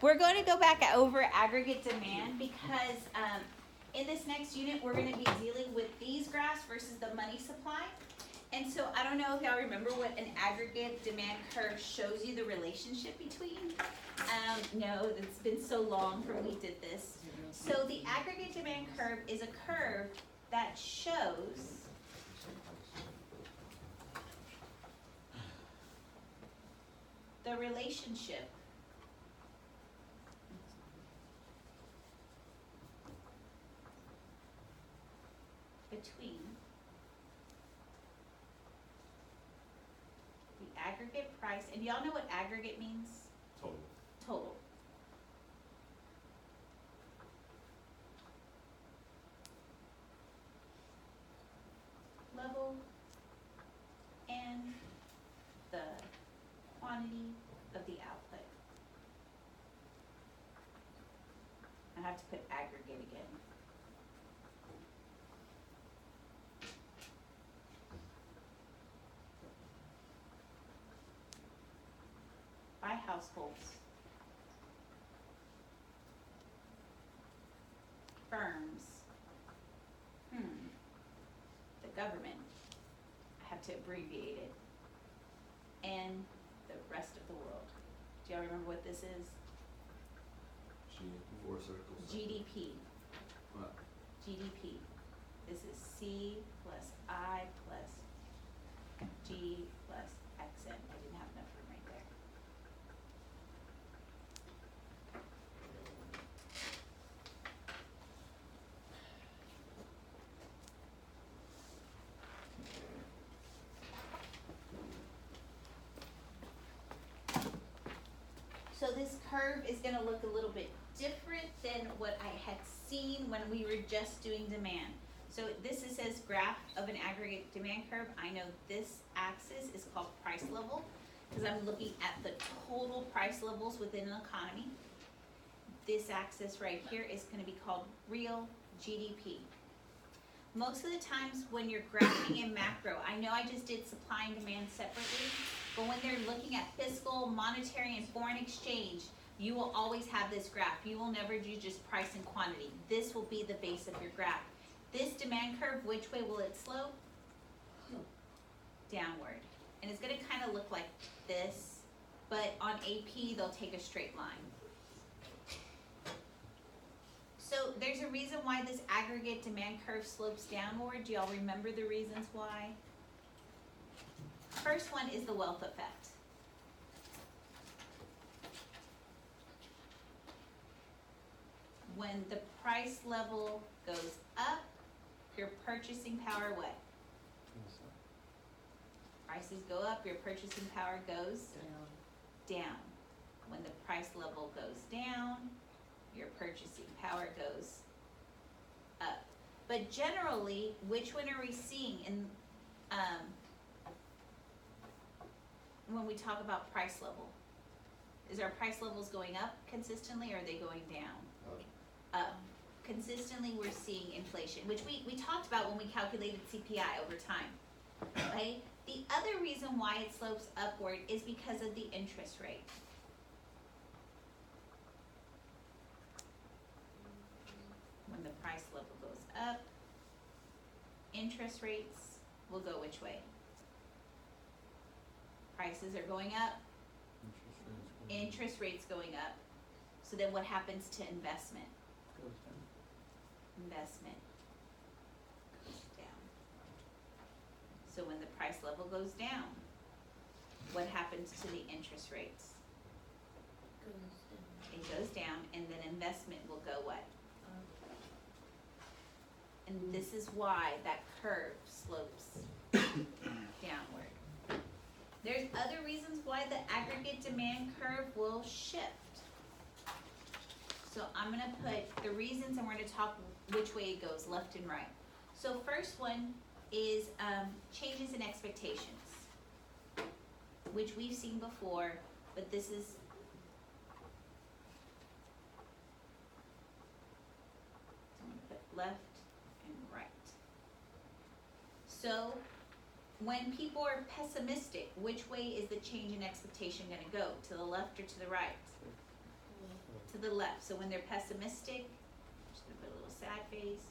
We're going to go back over aggregate demand because in this next unit we're going to be dealing with these graphs versus the money supply. And so I don't know if y'all remember what an aggregate demand curve shows you the relationship between. No, it's been so long from we did this. So the aggregate demand curve is a curve that shows the relationship between the aggregate price, and y'all know what aggregate means? Total. Total. Level and the quantity of the output. I have to put aggregate again. By households, firms, the government, I have to abbreviate it, and the rest of the world. Do y'all remember what this is? Four circles. GDP. What? GDP. This is C plus I plus G plus XN. I didn't have enough room right there. So this curve is going to look a little bit different than what I had seen when we were just doing demand. So this says graph of an aggregate demand curve. I know this axis is called price level because I'm looking at the total price levels within an economy. This axis right here is going to be called real GDP. Most of the times when you're graphing in macro, I know I just did supply and demand separately, but when they're looking at fiscal, monetary, and foreign exchange, you will always have this graph. You will never do just price and quantity. This will be the base of your graph. This demand curve, which way will it slope? Downward. And it's going to kind of look like this, but on AP, they'll take a straight line. So there's a reason why this aggregate demand curve slopes downward. Do y'all remember the reasons why? First one is the wealth effect. When the price level goes up, your purchasing power what? Prices go up, your purchasing power goes down. When the price level goes down, your purchasing power goes up. But generally, which one are we seeing in when we talk about price level? Is our price levels going up consistently, or are they going down? Up. Consistently, we're seeing inflation, which we talked about when we calculated CPI over time, right? The other reason why it slopes upward is because of the interest rate. When the price level goes up, interest rates will go which way? Prices are going up, interest rates going up. So then what happens to investment? Investment goes down. So when the price level goes down, what happens to the interest rates? It goes down, and then investment will go what? And this is why that curve slopes downward. There's other reasons why the aggregate demand curve will shift. So I'm going to put the reasons, and we're going to talk which way it goes, left and right. So first one is changes in expectations, which we've seen before, but this is I'm going to put left and right. So when people are pessimistic, which way is the change in expectation going to go? To the left or to the right? the left. So when they're pessimistic, just gonna put a little sad face.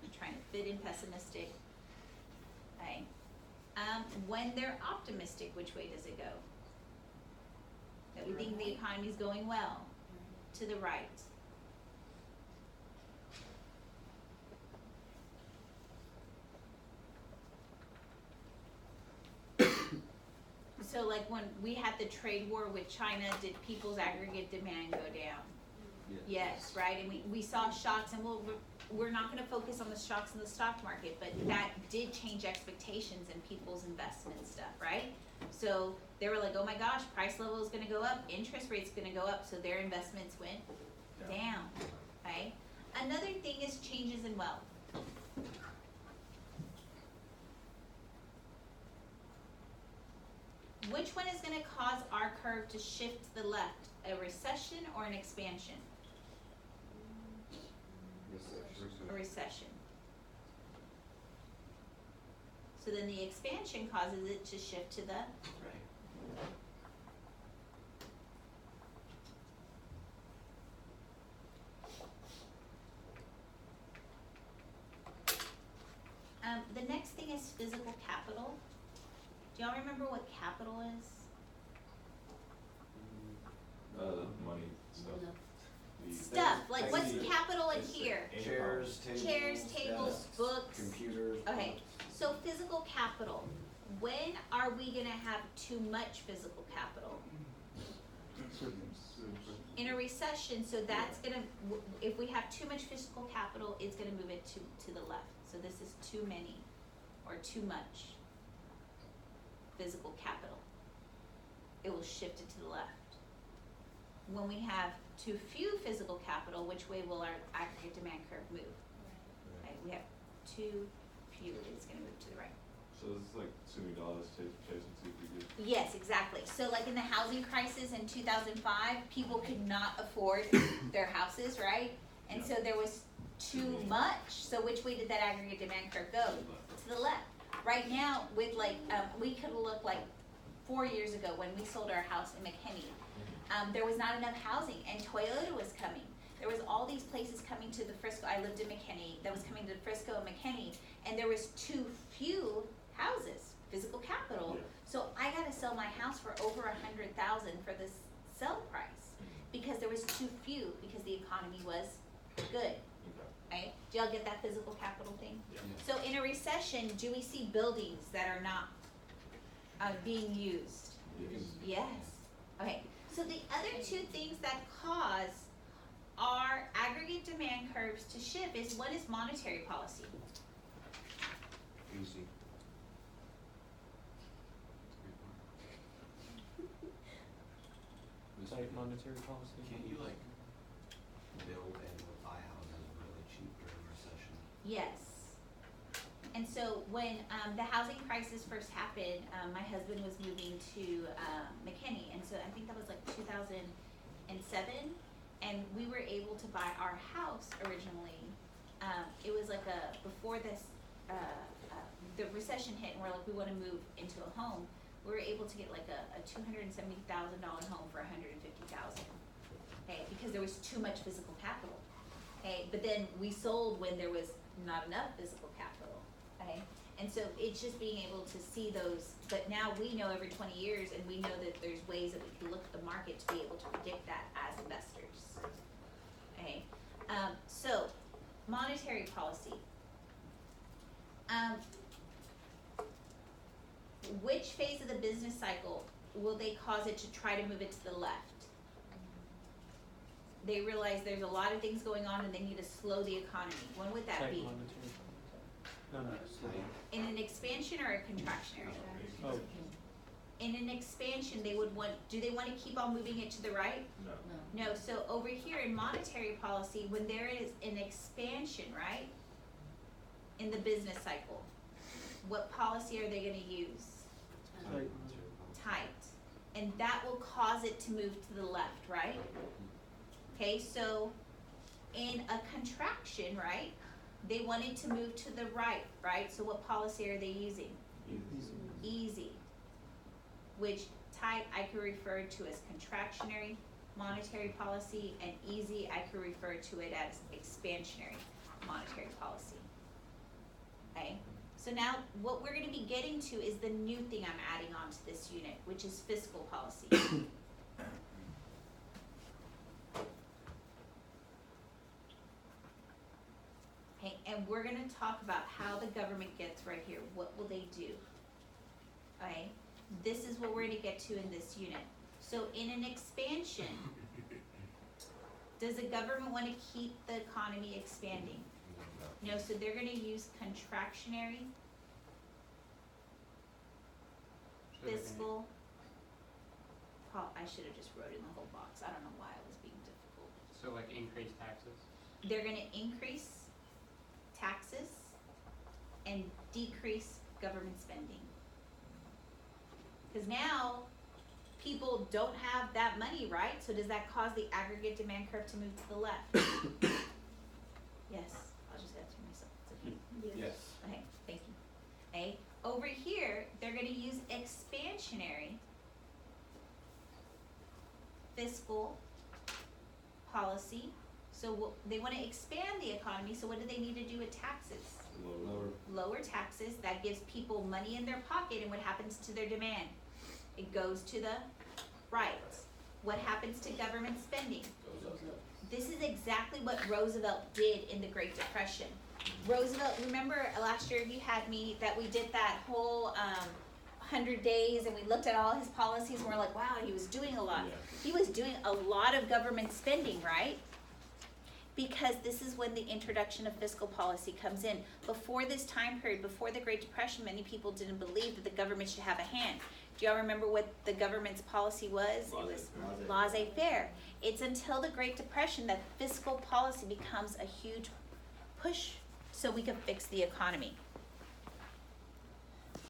I'm trying to fit in pessimistic. Okay. When they're optimistic, which way does it go? That we think the economy's going well. To the right. So like when we had the trade war with China, did people's aggregate demand go down? Yes, right? And we saw shocks, and we're not gonna focus on the shocks in the stock market, but that did change expectations in people's investment stuff, right? So they were like, oh my gosh, price level is gonna go up, interest rate's gonna go up, so their investments went down, okay? Another thing is changes in wealth. Which one is gonna cause our curve to shift to the left? A recession or an expansion? A recession. So then the expansion causes it to shift to the the next thing is physical capital. Do y'all remember what capital is? Money stuff. Stuff, like what's capital in here? Chairs, Tables, desks, books. computers. Okay, so physical capital. When are we gonna have too much physical capital? In a recession, so that's gonna, if we have too much physical capital, it's gonna move it to the left. So this is too many or too much physical capital. It will shift it to the left. When we have too few physical capital, which way will our aggregate demand curve move? Okay, we have too few, it's gonna move to the right. So it's like $2 chasing 2 people. Yes, exactly. So like in the housing crisis in 2005, people could not afford their houses, right? And so there was too much. So which way did that aggregate demand curve go? To the left. Right now, with like, we could look like 4 years ago when we sold our house in McKinney. There was not enough housing, and Toyota was coming. There was all these places coming to the Frisco. I lived in McKinney. That was coming to Frisco and McKinney, and there was too few houses, physical capital. So I got to sell my house for over $100,000 for this sell price because there was too few because the economy was good. Right? Do y'all get that physical capital thing? Yeah. So in a recession, do we see buildings that are not being used? Yes. Okay. So the other two things that cause our aggregate demand curves to shift is, one is monetary policy. Easy. Tight monetary policy. Can't you like build and buy houses really cheap during recession? Yes. And so when the housing crisis first happened, my husband was moving to McKinney, and so I think that was like 2007, and we were able to buy our house originally. It was like before this, the recession hit, and we're like, we want to move into a home. We were able to get like a $270,000 home for $150,000. Okay, because there was too much physical capital. Okay, but then we sold when there was not enough physical capital. Okay, and so it's just being able to see those. But now we know every 20 years, and we know that there's ways that we can look at the market to be able to predict that as investors. Okay, so monetary policy. Which phase of the business cycle will they cause it to try to move it to the left? They realize there's a lot of things going on and they need to slow the economy. When would that Tight be? monetary policy. No, slow down. In an expansion or a contractionary? Oh, In an expansion, they would want, do they want to keep on moving it to the right? No. No, so over here in monetary policy, when there is an expansion, right? In the business cycle, what policy are they gonna use? tight. Tight. And that will cause it to move to the left, right? Okay, so in a contraction, right, they want it to move to the right? So what policy are they using? Easy. Which tight, I could refer to as contractionary monetary policy, and easy, I could refer to it as expansionary monetary policy. Okay, so now what we're gonna be getting to is the new thing I'm adding on to this unit, which is fiscal policy. Okay, and we're gonna talk about how the government gets right here, what will they do? Okay, this is what we're gonna get to in this unit. So in an expansion, does the government wanna keep the economy expanding? No, so they're gonna use contractionary fiscal I should have just wrote it in the whole box, I don't know why it was being difficult. So like increase taxes? They're gonna increase taxes and decrease government spending. Cause now, people don't have that money, right? So does that cause the aggregate demand curve to move to the left? Yes, I'll just answer myself, it's okay. Yes. Okay, thank you. Okay, over here, they're gonna use expansionary fiscal policy. So they wanna expand the economy, so what do they need to do with taxes? Lower. Lower taxes, that gives people money in their pocket, and what happens to their demand? It goes to the right. What happens to government spending? This is exactly what Roosevelt did in the Great Depression. Roosevelt, remember last year you had me, that we did that whole 100 days and we looked at all his policies and we're like, wow, he was doing a lot. Yeah. He was doing a lot of government spending, right? Because this is when the introduction of fiscal policy comes in. Before this time period, before the Great Depression, many people didn't believe that the government should have a hand. Do y'all remember what the government's policy was? It was laissez-faire. It's until the Great Depression that fiscal policy becomes a huge push so we can fix the economy.